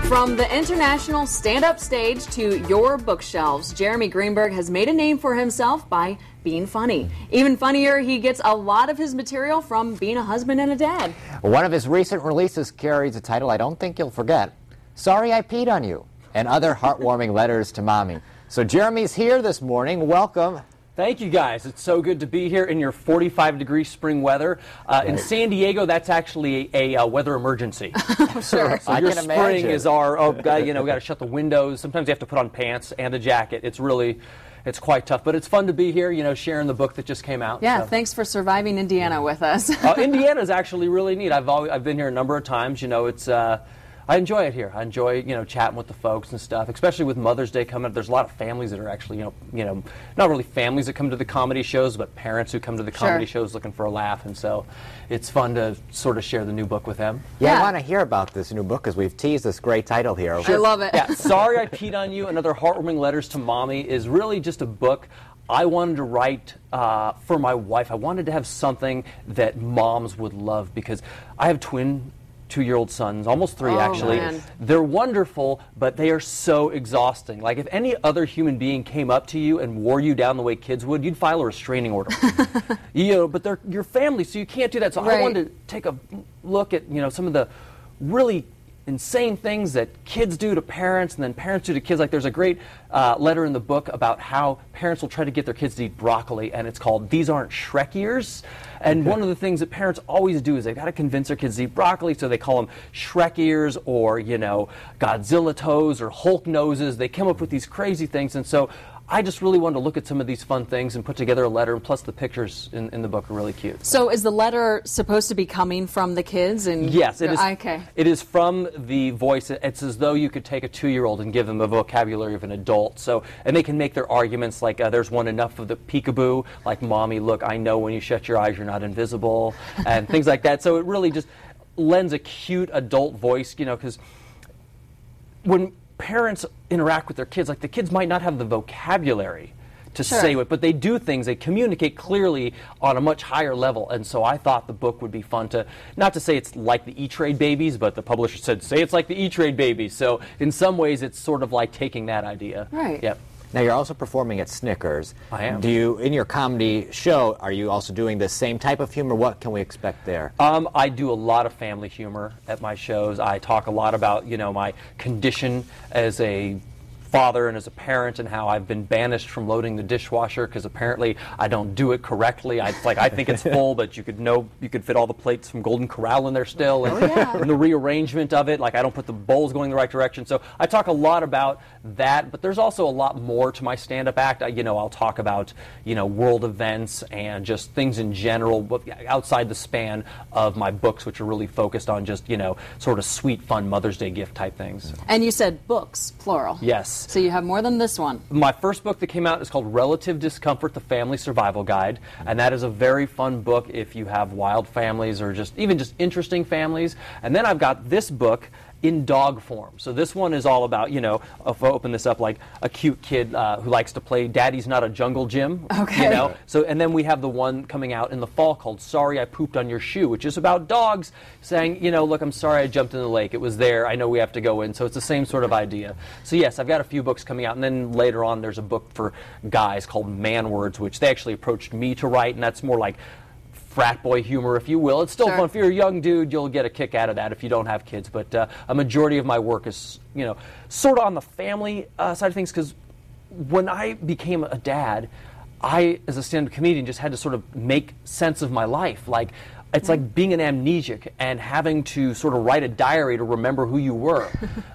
From the international stand-up stage to your bookshelves, Jeremy Greenburg has made a name for himself by being funny. Even funnier, he gets a lot of his material from being a husband and a dad. One of his recent releases carries a title I don't think you'll forget, Sorry I Peed on You, and other heartwarming letters to mommy. So Jeremy's here this morning. Welcome. Thank you, guys. It's so good to be here in your 45-degree spring weather. In San Diego, that's actually a weather emergency. Sure. So your spring is our, we got to shut the windows. Sometimes you have to put on pants and a jacket. It's quite tough, but it's fun to be here, sharing the book that just came out. Yeah, so. Thanks for surviving Indiana with us. Indiana is actually really neat. I've been here a number of times. I enjoy it here. I enjoy, chatting with the folks and stuff, especially with Mother's Day coming up. There's a lot of families that are actually, not really families that come to the comedy shows, but parents who come to the comedy shows looking for a laugh. And so it's fun to sort of share the new book with them. Yeah, I want to hear about this new book because we've teased this great title here. Sure. I love it. Yeah, Sorry I Peed on You and Other Heartwarming Letters to Mommy is really just a book I wanted to write for my wife. I wanted to have something that moms would love because I have twin 2-year-old sons, almost 3 actually. Man. They're wonderful, but they are so exhausting. Like if any other human being came up to you and wore you down the way kids would, you'd file a restraining order. But they're your family, so you can't do that. So I wanted to take a look at some of the really insane things that kids do to parents and then parents do to kids. Like there's a great letter in the book about how parents will try to get their kids to eat broccoli, and it's called These Aren't Shrek Ears. And one of the things that parents always do is they've got to convince their kids to eat broccoli, so they call them Shrek ears or, Godzilla toes or Hulk noses. They come up with these crazy things, and so I just really wanted to look at some of these fun things and put together a letter, and plus the pictures in the book are really cute. So is the letter supposed to be coming from the kids? And yes, it is. Okay. It is from the voice. It's as though you could take a 2-year-old and give them a vocabulary of an adult. So, and they can make their arguments like there's one enough of the peekaboo, like Mommy, look, I know when you shut your eyes you're not invisible, and things like that. So it really just lends a cute adult voice, because when parents interact with their kids, like the kids might not have the vocabulary to say it, but they do things, they communicate clearly on a much higher level. And so I thought the book would be fun to, not to say it's like the E-Trade Babies, but the publisher said, say it's like the E-Trade Babies. So in some ways it's sort of like taking that idea. Right. Yep. Now you're also performing at Snickers. I am. Do you, in your comedy show, are you also doing the same type of humor? What can we expect there? I do a lot of family humor at my shows. I talk a lot about, my condition as a father and as a parent and how I've been banished from loading the dishwasher because apparently I don't do it correctly. I think it's full, but you could fit all the plates from Golden Corral in there still, and the rearrangement of it. Like I don't put the bowls going the right direction. So I talk a lot about that, but there's also a lot more to my stand-up act. I'll talk about world events and just things in general outside the span of my books, which are really focused on just sort of sweet, fun Mother's Day gift type things. And you said books, plural. Yes. So you have more than this one. My first book that came out is called Relative Discomfort, The Family Survival Guide, and that is a very fun book if you have wild families or even just interesting families. And then I've got this book in dog form. So this one is all about, if I open this up, like a cute kid who likes to play Daddy's Not a Jungle Gym. Okay. So, and then we have the one coming out in the fall called Sorry I Pooped on Your Shoe, which is about dogs saying, look, I'm sorry I jumped in the lake. It was there. I know we have to go in. So it's the same sort of idea. So yes, I've got a few books coming out. And then later on there's a book for guys called Man Words, which they actually approached me to write. And that's more like frat boy humor, if you will. It's still fun. If you're a young dude, you'll get a kick out of that if you don't have kids. But a majority of my work is, sort of on the family side of things, because when I became a dad, I, as a stand-up comedian, just had to sort of make sense of my life. Like, it's like being an amnesiac and having to sort of write a diary to remember who you were.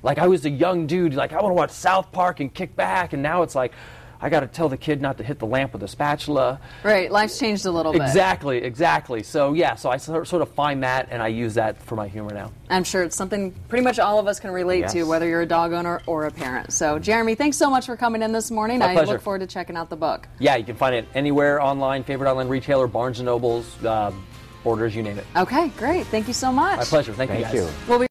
Like, I was a young dude, like, I want to watch South Park and kick back, and now it's like, I got to tell the kid not to hit the lamp with a spatula. Right, life's changed a little bit. Exactly. So yeah, so I sort of find that, and I use that for my humor now. I'm sure it's something pretty much all of us can relate to, whether you're a dog owner or a parent. So Jeremy, thanks so much for coming in this morning. My pleasure. Look forward to checking out the book. Yeah, you can find it anywhere online, favorite online retailer, Barnes & Noble's, Borders, you name it. Okay, great. Thank you so much. My pleasure. Thank you, guys. We'll be